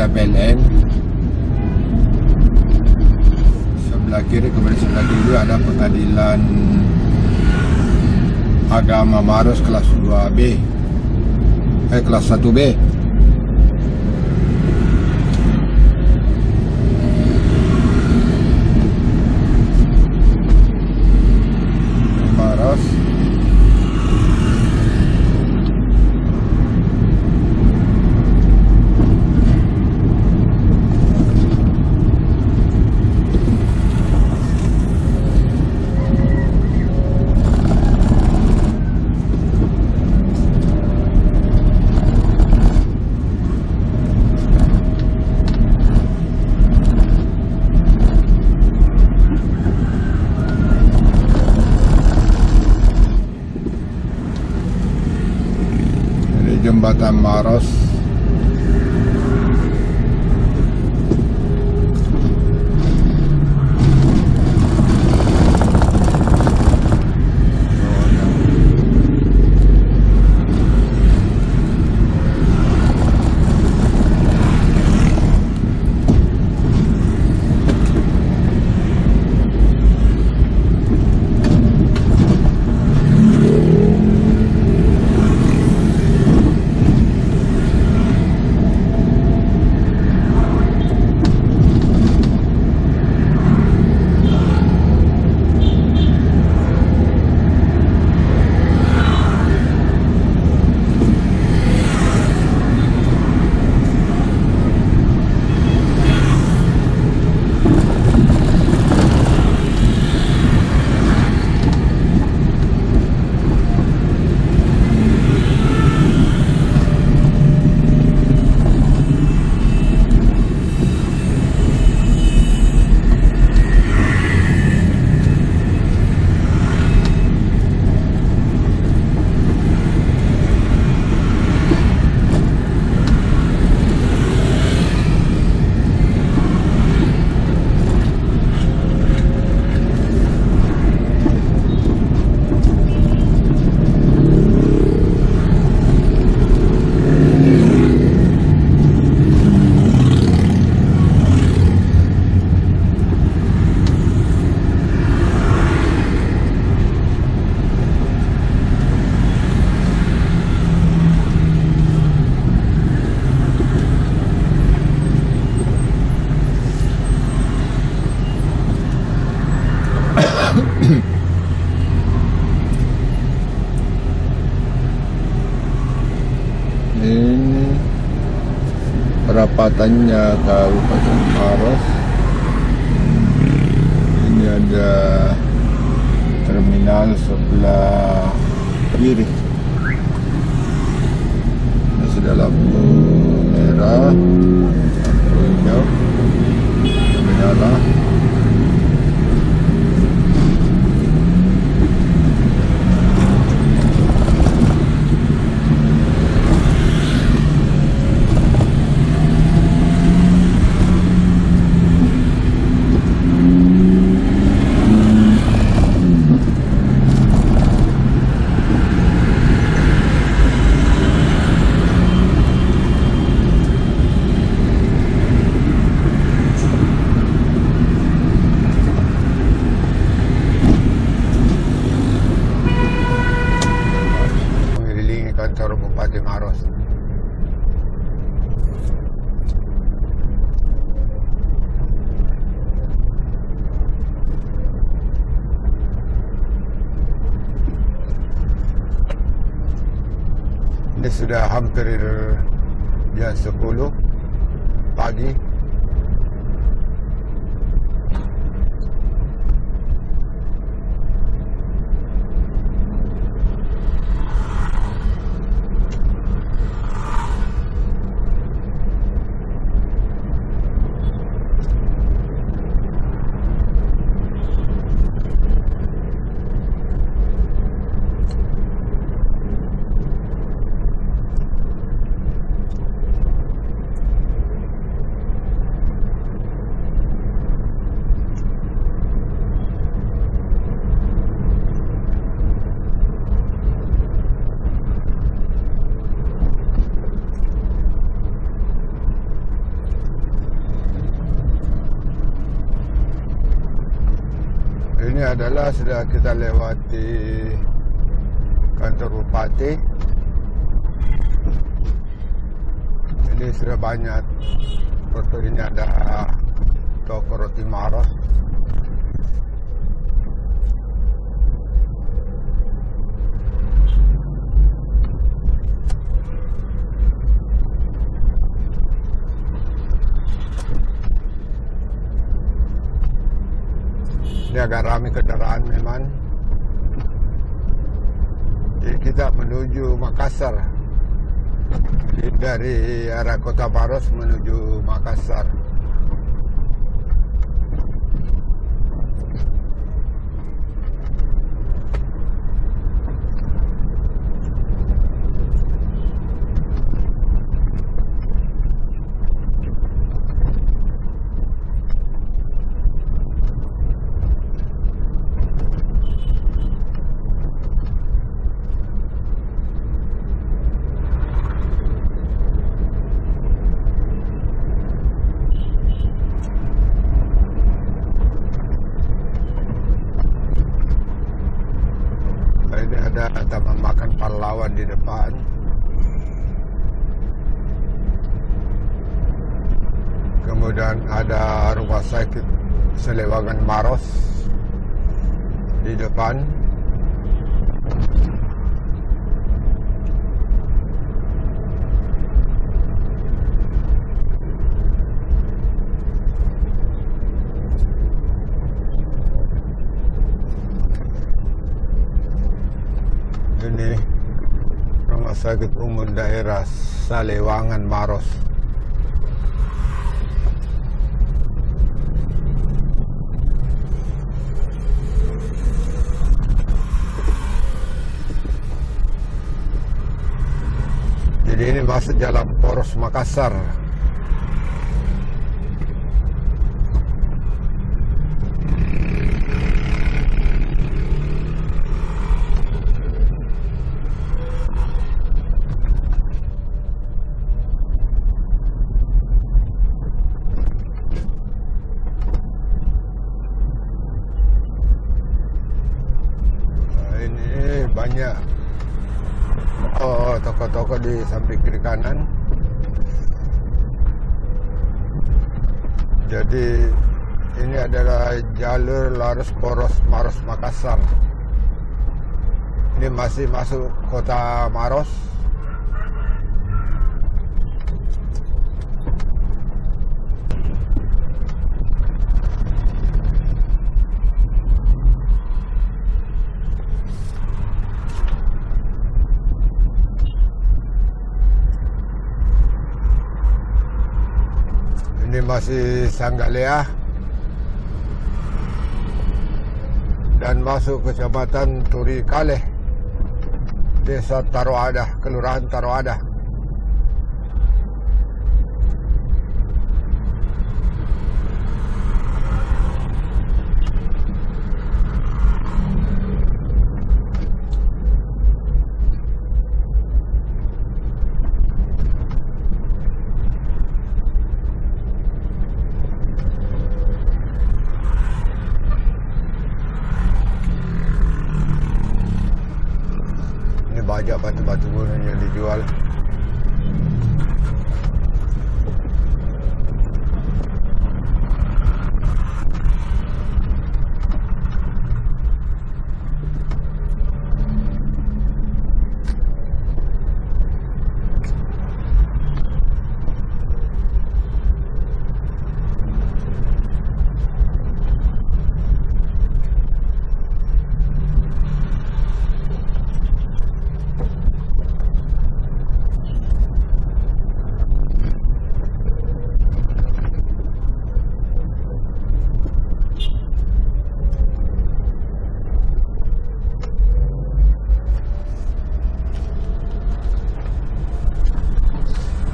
ada PLN. Sebelah kiri, kemudian sebelah kiri ada Pengadilan Agama Maros kelas 2B, kelas 1B. Maros. Jembatan Maros. Ini perapatannya Kabupaten Maros. Ini ada terminal sebelah kiri. Ini sudah lampu merah, lampu hijau menyala. Kantor Bupati Maros. Ini sudah hampir jam 10 pagi. adalah sudah kita lewati kantor bupati. Ini sudah banyak foto, ini ada toko roti Maros. Ini agak ramai kendaraan memang. Jadi kita menuju Makassar. Dari arah Kota Maros menuju Makassar. Ada taman makan pahlawan di depan. Kemudian ada rumah sakit Selewangan Maros di depan. Ini rumah sakit umum daerah Salewangan Maros. Jadi ini masuk Jalan Poros Makassar. Banyak toko-toko di samping kiri kanan. Jadi ini adalah jalur Laras Poros Maros Makassar. Ini masih masuk Kota Maros. Ini masih Sanggalea dan masuk Kecamatan Turikale, Desa Taroada, Kelurahan Taroada. Banyak batu-batu gunung yang dijual.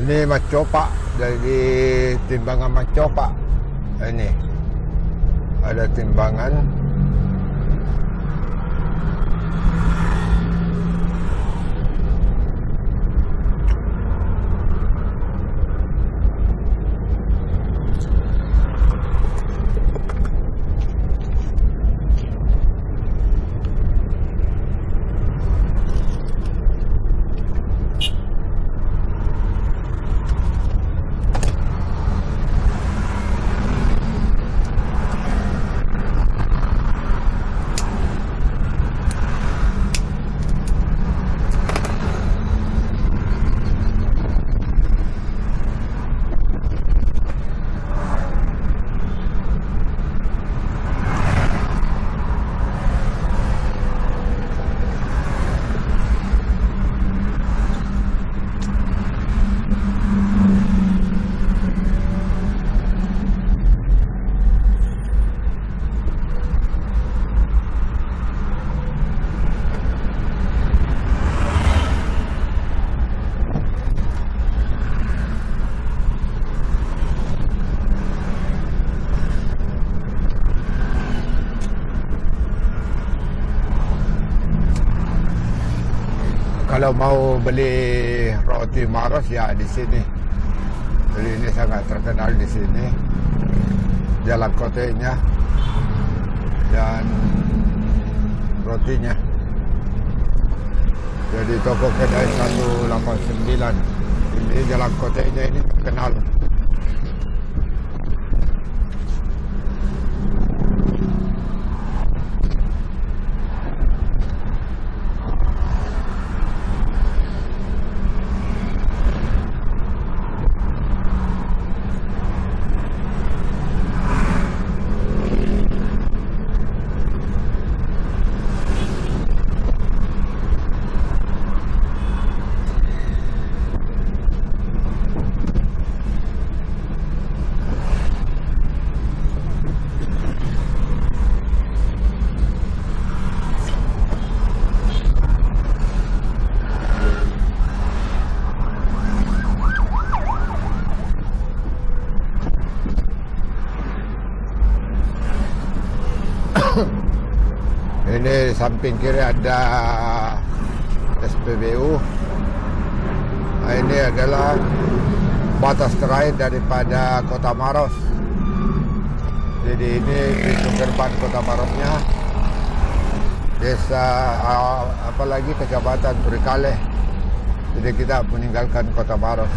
Ini macopa, dari timbangan macopa. Ini ada timbangan. kalau mau beli roti Maros ya di sini. Jadi ini sangat terkenal di sini. Jalan kotanya dan rotinya. Jadi toko kedai 189. Ini jalan kotanya ini terkenal. Ini samping kiri ada SPBU. Ini adalah batas terakhir daripada Kota Maros. Jadi ini pintu gerbang Kota Marosnya. Desa apalagi Kecamatan Turikale. Jadi kita meninggalkan Kota Maros.